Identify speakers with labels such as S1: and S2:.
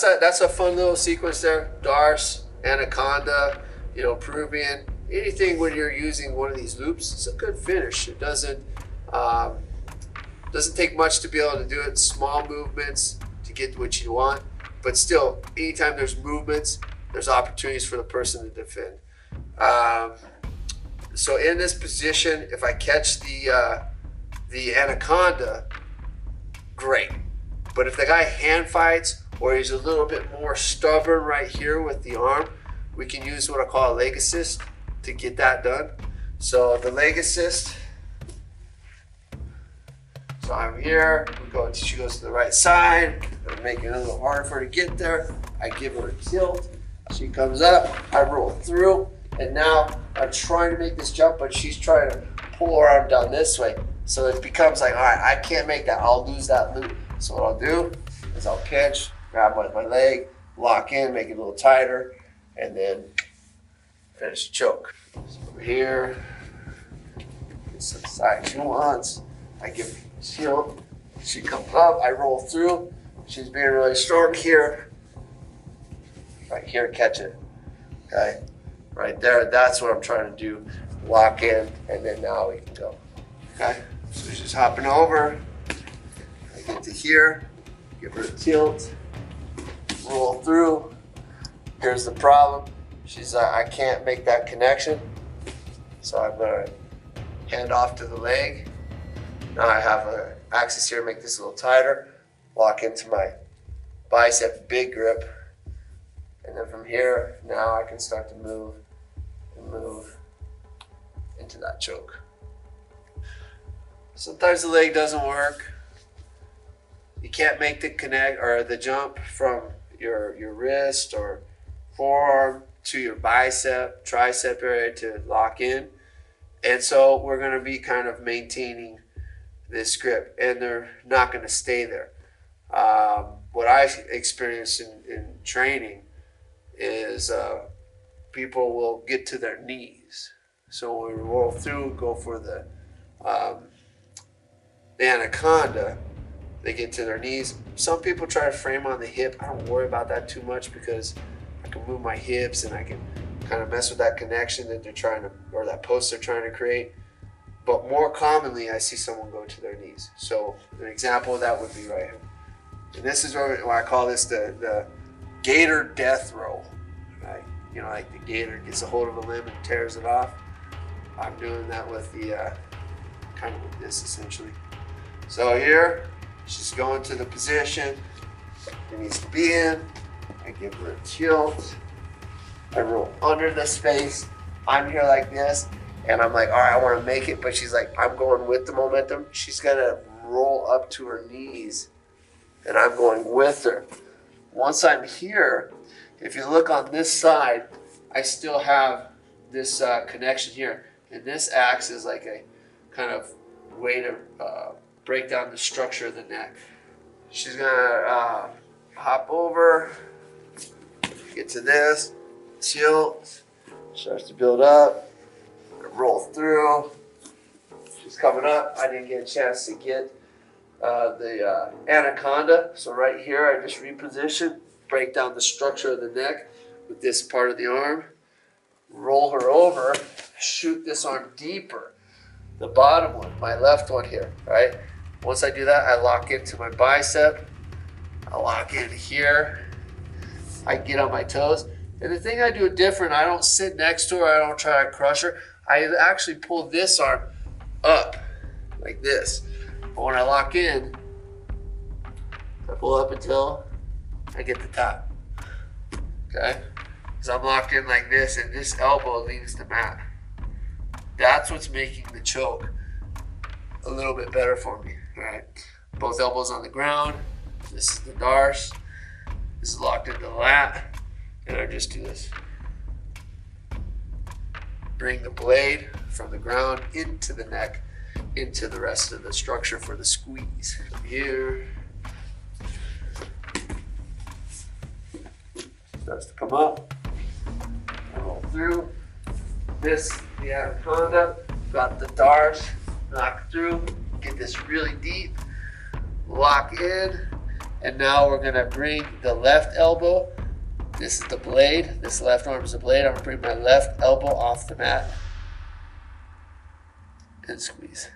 S1: that's a fun little sequence there. Dars, anaconda, Peruvian, anything when you're using one of these loops, it's a good finish. It doesn't take much to be able to do it. Small movements to get what you want, but still, anytime there's movements, there's opportunities for the person to defend. So in this position, if I catch the anaconda, great. But if the guy hand fights or he's a little bit more stubborn right here with the arm, we can use what I call a leg assist to get that done. So the leg assist, so I'm here, she goes to the right side, I'm making it a little harder for her to get there. I give her a tilt, she comes up, I roll through, and now I'm trying to make this jump, but she's trying to pull her arm down this way. So it becomes like, all right, I can't make that, I'll lose that loop. So what I'll do is I'll catch, grab my leg, lock in, make it a little tighter, and then finish the choke. So over here, get some side she wants. I give her a shield. She comes up, I roll through. She's being really strong here. Right here, catch it. Okay, right there, that's what I'm trying to do. Lock in, and then now we can go. Okay, so she's hopping over. I get to here, give her a tilt, roll through. Here's the problem. She's I can't make that connection. So I'm gonna hand off to the leg. Now I have an axis here, make this a little tighter. Lock into my bicep, big grip. And then from here, now I can start to move into that choke. Sometimes the leg doesn't work. You can't make the connect or the jump from your wrist or forearm to your bicep, tricep area to lock in. And so we're going to be kind of maintaining this grip, and they're not going to stay there. What I experienced in training is people will get to their knees. So when we roll through, go for the anaconda, they get to their knees. Some people try to frame on the hip. I don't worry about that too much because I can move my hips and I can kind of mess with that connection that they're trying to, or that post they're trying to create. But more commonly, I see someone go to their knees. So an example of that would be right here. And this is what I call this the gator death roll. Right? Like the gator gets a hold of a limb and tears it off. I'm doing that with the kind of with this essentially. So here, she's going to the position it needs to be in. I give her a tilt. I roll under the space. I'm here like this, and I'm like, all right, I want to make it, but she's like, I'm going with the momentum. She's gonna roll up to her knees, and I'm going with her. Once I'm here, if you look on this side, I still have this connection here, and this acts as like a kind of way to break down the structure of the neck. She's gonna hop over, get to this, tilt, starts to build up, roll through. She's coming up. I didn't get a chance to get the anaconda, so right here I just reposition, break down the structure of the neck with this part of the arm, roll her over, shoot this arm deeper. The bottom one, my left one here, right? Once I do that, I lock into my bicep. I lock in here. I get on my toes. And the thing I do different, I don't sit next to her. I don't try to crush her. I actually pull this arm up like this. But when I lock in, I pull up until I get the top. Okay? Because I'm locked in like this, and this elbow leaves the mat. That's what's making the choke a little bit better for me. All right, both elbows on the ground. This is the dars. This is locked into the lat, and I just do this. Bring the blade from the ground into the neck, into the rest of the structure for the squeeze. Here, starts to come up. I roll through. This, the anaconda, got the dars, knock through, get this really deep, lock in, And now we're gonna bring the left elbow. This is the blade. This left arm is the blade. I'm gonna bring my left elbow off the mat and squeeze.